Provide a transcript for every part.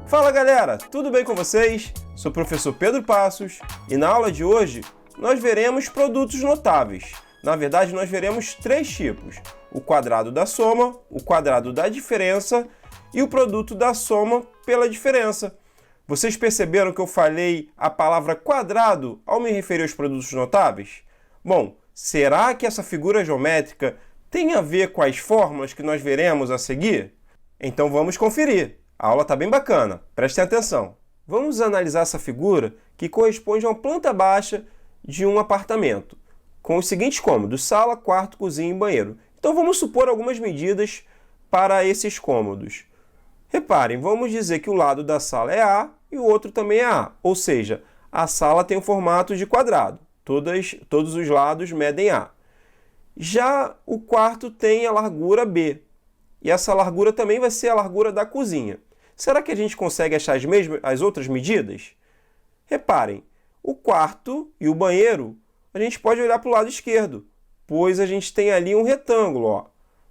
Fala galera, tudo bem com vocês? Sou o professor Pedro Passos e na aula de hoje nós veremos produtos notáveis. Na verdade, nós veremos três tipos: o quadrado da soma, o quadrado da diferença e o produto da soma pela diferença. Vocês perceberam que eu falei a palavra quadrado ao me referir aos produtos notáveis? Bom, será que essa figura geométrica tem a ver com as fórmulas que nós veremos a seguir? Então vamos conferir. A aula está bem bacana, prestem atenção. Vamos analisar essa figura que corresponde a uma planta baixa de um apartamento, com os seguintes cômodos: sala, quarto, cozinha e banheiro. Então vamos supor algumas medidas para esses cômodos. Reparem, vamos dizer que o lado da sala é A e o outro também é A, ou seja, a sala tem o formato de quadrado, todos os lados medem A. Já o quarto tem a largura B, e essa largura também vai ser a largura da cozinha. Será que a gente consegue achar as outras medidas? Reparem, o quarto e o banheiro, a gente pode olhar para o lado esquerdo, pois a gente tem ali um retângulo. Ó.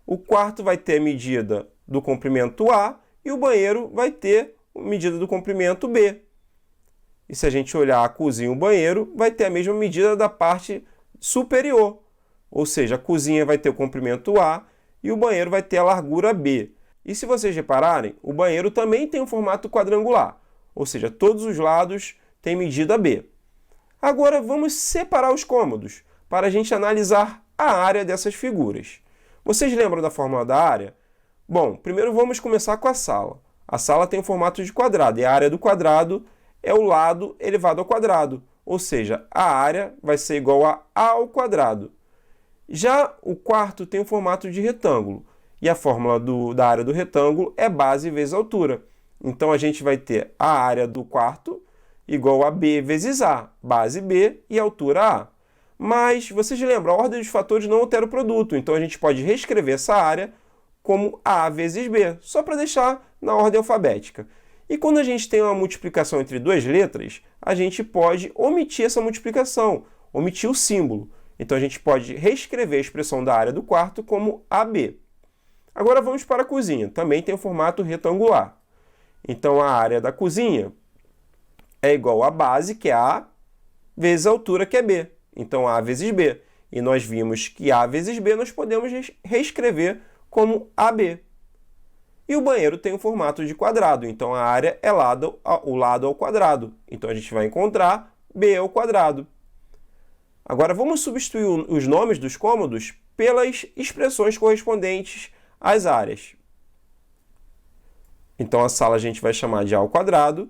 O quarto vai ter a medida do comprimento A e o banheiro vai ter a medida do comprimento B. E se a gente olhar a cozinha e o banheiro, vai ter a mesma medida da parte superior. Ou seja, a cozinha vai ter o comprimento A e o banheiro vai ter a largura B. E se vocês repararem, o banheiro também tem um formato quadrangular, ou seja, todos os lados têm medida B. Agora vamos separar os cômodos para a gente analisar a área dessas figuras. Vocês lembram da fórmula da área? Bom, primeiro vamos começar com a sala. A sala tem o formato de quadrado e a área do quadrado é o lado elevado ao quadrado, ou seja, a área vai ser igual a A ao quadrado. Já o quarto tem o formato de retângulo. E a fórmula da área do retângulo é base vezes altura. Então, a gente vai ter a área do quarto igual a B vezes A, base B e altura A. Mas, vocês lembram, a ordem dos fatores não altera o produto. Então, a gente pode reescrever essa área como A vezes B, só para deixar na ordem alfabética. E quando a gente tem uma multiplicação entre duas letras, a gente pode omitir essa multiplicação, omitir o símbolo. Então, a gente pode reescrever a expressão da área do quarto como AB. Agora vamos para a cozinha, também tem o formato retangular. Então a área da cozinha é igual a base, que é A, vezes a altura, que é B. Então A vezes B. E nós vimos que A vezes B nós podemos reescrever como AB. E o banheiro tem o formato de quadrado, então a área é o lado ao quadrado. Então a gente vai encontrar B ao quadrado. Agora vamos substituir os nomes dos cômodos pelas expressões correspondentes às áreas. Então, a sala a gente vai chamar de A ao quadrado,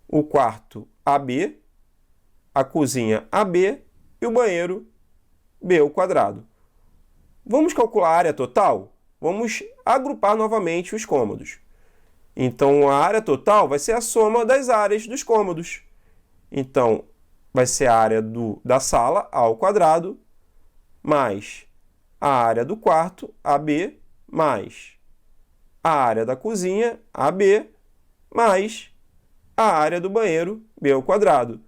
o quarto AB, a cozinha AB e o banheiro B ao quadrado. Vamos calcular a área total? Vamos agrupar novamente os cômodos. Então, a área total vai ser a soma das áreas dos cômodos. Então, vai ser a área da sala, A ao quadrado, mais a área do quarto, AB, mais a área da cozinha, AB, mais a área do banheiro, B ao quadrado.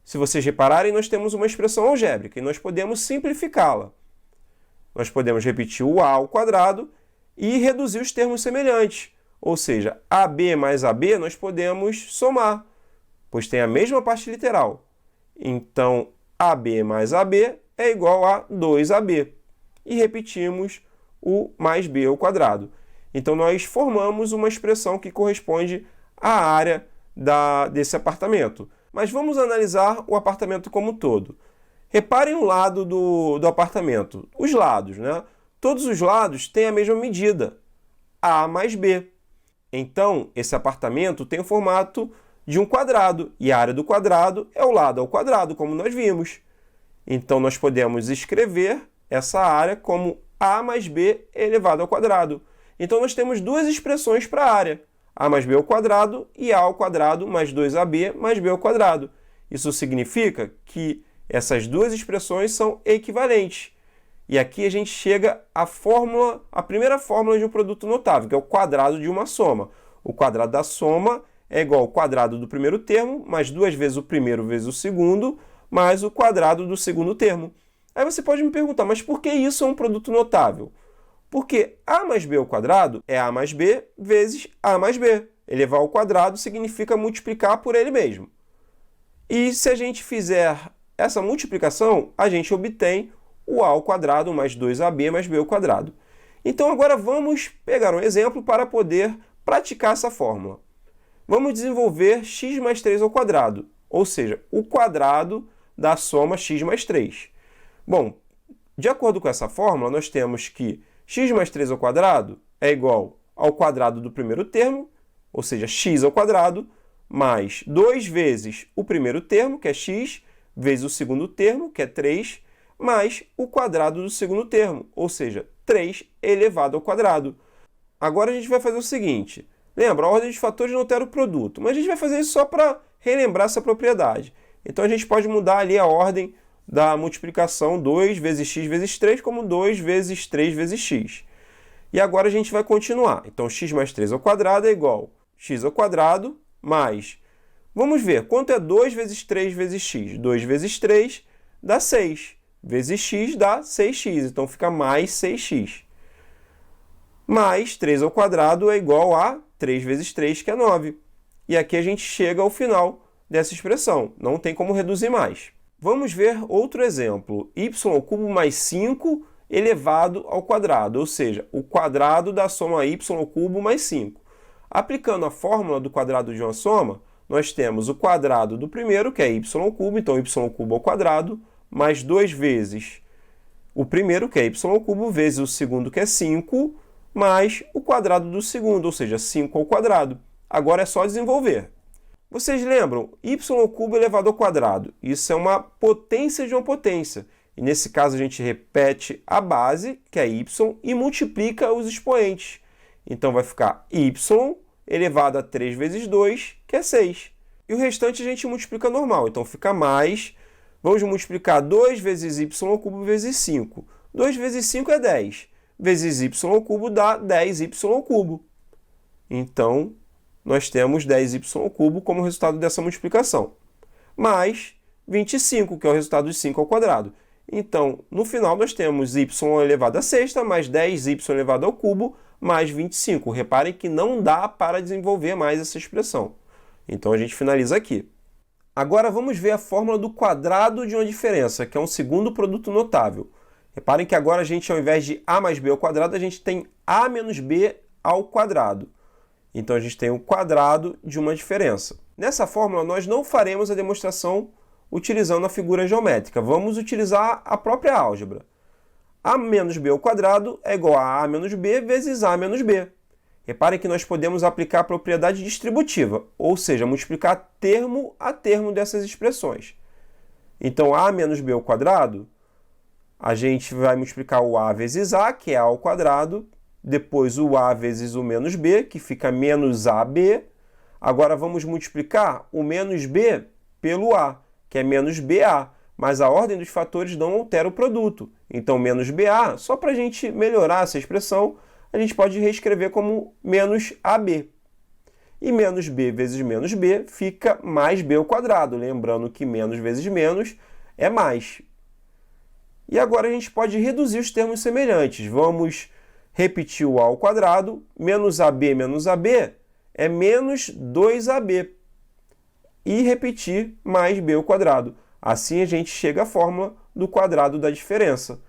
Se vocês repararem, nós temos uma expressão algébrica e nós podemos simplificá-la. Nós podemos repetir o A ao quadrado e reduzir os termos semelhantes. Ou seja, AB mais AB nós podemos somar, pois tem a mesma parte literal. Então, AB mais AB é igual a 2AB. E repetimos o mais B ao quadrado. Então, nós formamos uma expressão que corresponde à área desse apartamento. Mas vamos analisar o apartamento como um todo. Reparem o lado do apartamento. Os lados, né? Todos os lados têm a mesma medida, A mais B. Então, esse apartamento tem o formato de um quadrado. E a área do quadrado é o lado ao quadrado, como nós vimos. Então, nós podemos escrever essa área como A mais B elevado ao quadrado. Então, nós temos duas expressões para a área. A mais B ao quadrado e A ao quadrado mais 2AB mais B ao quadrado. Isso significa que essas duas expressões são equivalentes. E aqui a gente chega à primeira fórmula de um produto notável, que é o quadrado de uma soma. O quadrado da soma é igual ao quadrado do primeiro termo, mais duas vezes o primeiro vezes o segundo, mais o quadrado do segundo termo. Aí você pode me perguntar, mas por que isso é um produto notável? Porque A mais B ao quadrado é A mais B vezes A mais B. elevar ao quadrado significa multiplicar por ele mesmo. E se a gente fizer essa multiplicação, a gente obtém o a ao quadrado mais 2ab mais b ao quadrado. Então agora vamos pegar um exemplo para poder praticar essa fórmula. Vamos desenvolver x mais 3 ao quadrado, ou seja, o quadrado da soma x mais 3. Bom, de acordo com essa fórmula, nós temos que x mais 3 ao quadrado é igual ao quadrado do primeiro termo, ou seja, x ao quadrado, mais 2 vezes o primeiro termo, que é x, vezes o segundo termo, que é 3, mais o quadrado do segundo termo, ou seja, 3 elevado ao quadrado. Agora a gente vai fazer o seguinte, lembra, a ordem de fatores não altera o produto, mas a gente vai fazer isso só para relembrar essa propriedade. Então a gente pode mudar ali a ordem da multiplicação 2 vezes x vezes 3 como 2 vezes 3 vezes x. E agora a gente vai continuar. Então x mais 3 ao quadrado é igual a x ao quadrado mais... Vamos ver, quanto é 2 vezes 3 vezes x? 2 vezes 3 dá 6, vezes x dá 6x, então fica mais 6x. Mais 3 ao quadrado é igual a 3 vezes 3, que é 9. E aqui a gente chega ao final dessa expressão, não tem como reduzir mais. Vamos ver outro exemplo, y ao cubo mais 5 elevado ao quadrado, ou seja, o quadrado da soma y ao cubo mais 5. Aplicando a fórmula do quadrado de uma soma, nós temos o quadrado do primeiro, que é y ao cubo, então y ao cubo ao quadrado, mais 2 vezes o primeiro, que é y ao cubo, vezes o segundo, que é 5, mais o quadrado do segundo, ou seja, 5 ao quadrado. Agora é só desenvolver. Vocês lembram? Y ao cubo elevado ao quadrado. Isso é uma potência de uma potência. E nesse caso a gente repete a base, que é y, e multiplica os expoentes. Então vai ficar y elevado a 3 vezes 2, que é 6. E o restante a gente multiplica normal. Então fica mais... Vamos multiplicar 2 vezes y ao cubo vezes 5. 2 vezes 5 é 10. Vezes y ao cubo dá 10y ao cubo. Então, nós temos 10y ao cubo como resultado dessa multiplicação. Mais 25, que é o resultado de 5 ao quadrado. Então, no final, nós temos y elevado a sexta, mais 10y elevado ao cubo, mais 25. Reparem que não dá para desenvolver mais essa expressão. Então, a gente finaliza aqui. Agora, vamos ver a fórmula do quadrado de uma diferença, que é um segundo produto notável. Reparem que agora a gente, ao invés de a mais b ao quadrado, a gente tem a menos b ao quadrado. Então, a gente tem o quadrado de uma diferença. Nessa fórmula, nós não faremos a demonstração utilizando a figura geométrica. Vamos utilizar a própria álgebra. A menos b ao quadrado é igual a a menos b vezes a menos b. Reparem que nós podemos aplicar a propriedade distributiva, ou seja, multiplicar termo a termo dessas expressões. Então, a menos b ao quadrado, a gente vai multiplicar o a vezes a, que é a ao quadrado, depois o a vezes o menos b, que fica menos ab. Agora vamos multiplicar o menos b pelo a, que é menos ba, mas a ordem dos fatores não altera o produto. Então, menos ba, só para a gente melhorar essa expressão, a gente pode reescrever como menos ab. E menos b vezes menos b fica mais b ao quadrado, lembrando que menos vezes menos é mais. E agora a gente pode reduzir os termos semelhantes. Vamos repetir o a ao quadrado, menos ab é menos 2ab. E repetir mais b ao quadrado. Assim a gente chega à fórmula do quadrado da diferença.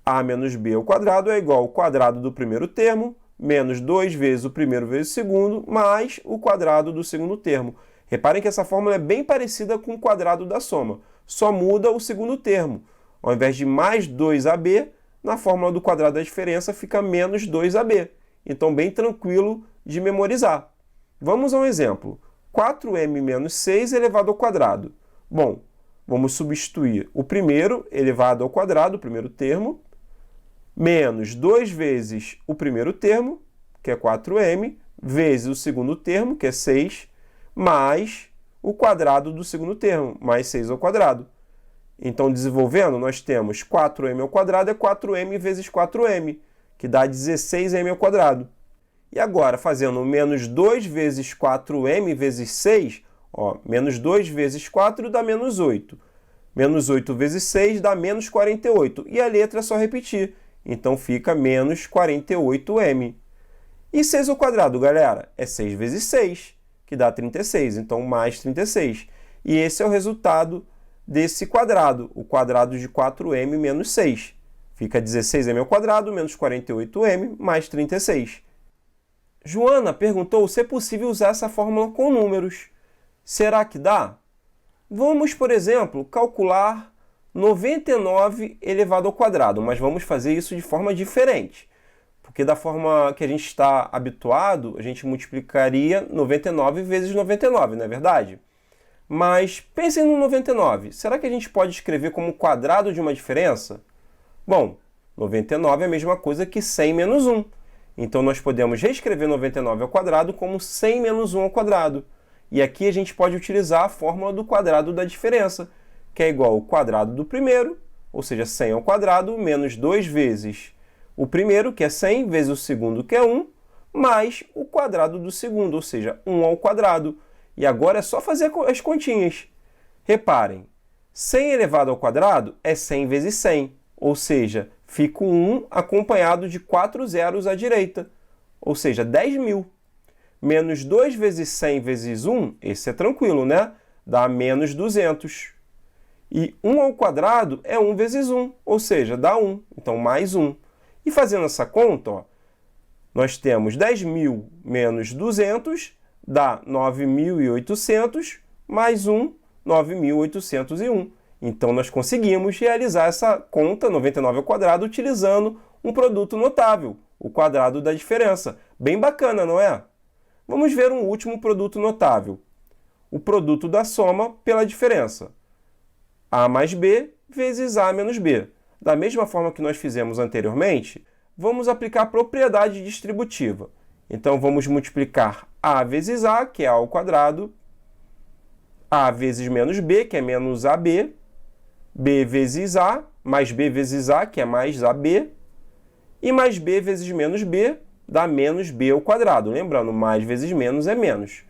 A menos b ao quadrado é igual ao quadrado do primeiro termo, menos 2 vezes o primeiro vezes o segundo, mais o quadrado do segundo termo. Reparem que essa fórmula é bem parecida com o quadrado da soma, só muda o segundo termo. Ao invés de mais 2ab, na fórmula do quadrado da diferença fica menos 2ab. Então, bem tranquilo de memorizar. Vamos a um exemplo. 4m menos 6 elevado ao quadrado. Bom, vamos substituir o primeiro elevado ao quadrado, o primeiro termo, menos 2 vezes o primeiro termo, que é 4m, vezes o segundo termo, que é 6, mais o quadrado do segundo termo, mais 6 ao quadrado. Então, desenvolvendo, nós temos 4m ao quadrado é 4m vezes 4m, que dá 16m ao quadrado. E agora, fazendo menos 2 vezes 4m vezes 6, menos 2 vezes 4 dá menos 8. Menos 8 vezes 6 dá menos 48. E a letra é só repetir. Então, fica menos 48m. E 6 ao quadrado, galera, é 6 vezes 6, que dá 36, então mais 36. E esse é o resultado desse quadrado, o quadrado de 4m menos 6. Fica 16m ao quadrado menos 48m mais 36. Joana perguntou se é possível usar essa fórmula com números. Será que dá? Vamos, por exemplo, calcular 99 elevado ao quadrado, mas vamos fazer isso de forma diferente. Porque da forma que a gente está habituado, a gente multiplicaria 99 vezes 99, não é verdade? Mas pensem no 99. Será que a gente pode escrever como quadrado de uma diferença? Bom, 99 é a mesma coisa que 100 menos 1. Então, nós podemos reescrever 99 ao quadrado como 100 menos 1 ao quadrado. E aqui a gente pode utilizar a fórmula do quadrado da diferença, que é igual ao quadrado do primeiro, ou seja, 100 ao quadrado, menos 2 vezes o primeiro, que é 100, vezes o segundo, que é 1, mais o quadrado do segundo, ou seja, 1 ao quadrado. E agora é só fazer as continhas. Reparem, 100 elevado ao quadrado é 100 vezes 100, ou seja, fica o 1 acompanhado de 4 zeros à direita, ou seja, 10.000. Menos 2 vezes 100 vezes 1, esse é tranquilo, né? Dá menos 200. E 1 ao quadrado é 1 vezes 1, ou seja, dá 1, então mais 1. E fazendo essa conta, ó, nós temos 10.000 menos 200, dá 9.800, mais 1, 9.801. Então, nós conseguimos realizar essa conta, 99 ao quadrado, utilizando um produto notável, o quadrado da diferença. Bem bacana, não é? Vamos ver um último produto notável, o produto da soma pela diferença. A mais B vezes A menos B. Da mesma forma que nós fizemos anteriormente, vamos aplicar a propriedade distributiva. Então, vamos multiplicar A vezes A, que é A ao quadrado, A vezes menos B, que é menos AB, B vezes A, mais B vezes A, que é mais AB, e mais B vezes menos B, dá menos B ao quadrado. Lembrando, mais vezes menos é menos.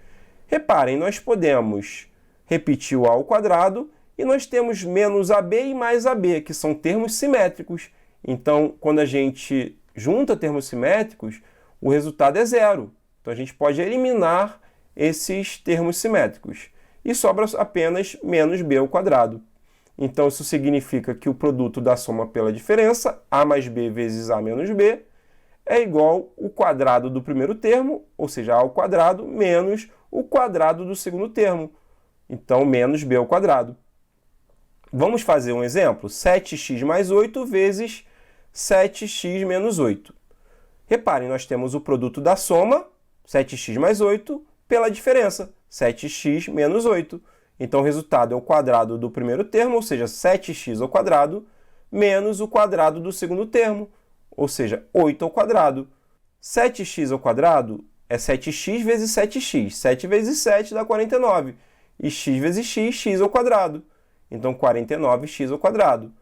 Reparem, nós podemos repetir o A ao quadrado e nós temos menos AB e mais AB, que são termos simétricos. Então, quando a gente junta termos simétricos, o resultado é zero. Então, a gente pode eliminar esses termos simétricos. E sobra apenas menos B ao quadrado. Então, isso significa que o produto da soma pela diferença, A mais B vezes A menos B, é igual ao quadrado do primeiro termo, ou seja, A ao quadrado, menos o quadrado do segundo termo. Então, menos B ao quadrado. Vamos fazer um exemplo? 7x mais 8 vezes 7x menos 8. Reparem, nós temos o produto da soma, 7x mais 8, pela diferença, 7x menos 8. Então, o resultado é o quadrado do primeiro termo, ou seja, 7x ao quadrado, menos o quadrado do segundo termo, ou seja, 8 ao quadrado. 7x ao quadrado é 7x vezes 7x. 7 vezes 7 dá 49. E x vezes x, x ao quadrado. Então, 49x ao quadrado.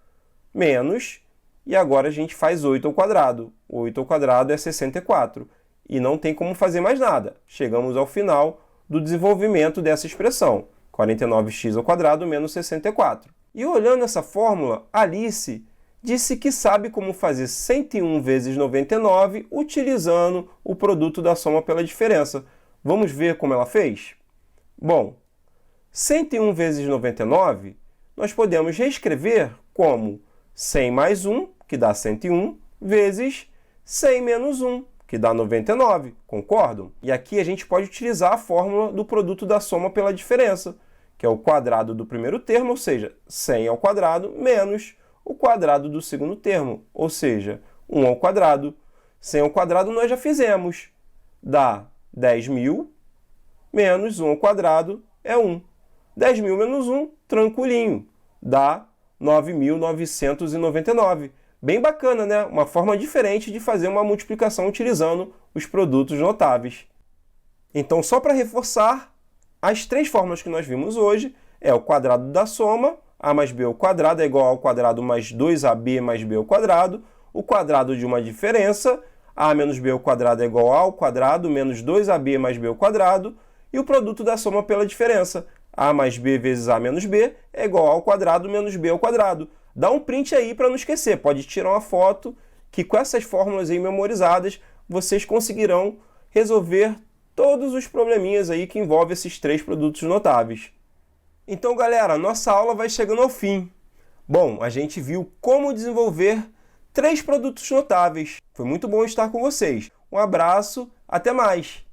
Menos, e agora a gente faz 8 ao quadrado. 8 ao quadrado é 64. E não tem como fazer mais nada. Chegamos ao final do desenvolvimento dessa expressão. 49x ao quadrado menos 64. E olhando essa fórmula, Alice disse que sabe como fazer 101 vezes 99 utilizando o produto da soma pela diferença. Vamos ver como ela fez? Bom, 101 vezes 99, nós podemos reescrever como 100 mais 1, que dá 101, vezes 100 menos 1, que dá 99, concordam? E aqui a gente pode utilizar a fórmula do produto da soma pela diferença, que é o quadrado do primeiro termo, ou seja, 100 ao quadrado, menos o quadrado do segundo termo, ou seja, 1 ao quadrado. 100 ao quadrado nós já fizemos. Dá 10.000 menos 1 ao quadrado é 1. 10.000 menos 1, tranquilinho. Dá 9.999. Bem bacana, né? Uma forma diferente de fazer uma multiplicação utilizando os produtos notáveis. Então, só para reforçar, as três fórmulas que nós vimos hoje é o quadrado da soma, A mais B ao quadrado é igual ao quadrado mais 2AB mais B ao quadrado, o quadrado de uma diferença, A menos B ao quadrado é igual ao quadrado menos 2AB mais B ao quadrado, e o produto da soma pela diferença, A mais B vezes A menos B é igual ao quadrado menos B ao quadrado. Dá um print aí para não esquecer, pode tirar uma foto, que com essas fórmulas aí memorizadas, vocês conseguirão resolver todos os probleminhas aí que envolvem esses 3 produtos notáveis. Então, galera, nossa aula vai chegando ao fim. Bom, a gente viu como desenvolver 3 produtos notáveis. Foi muito bom estar com vocês. Um abraço, até mais!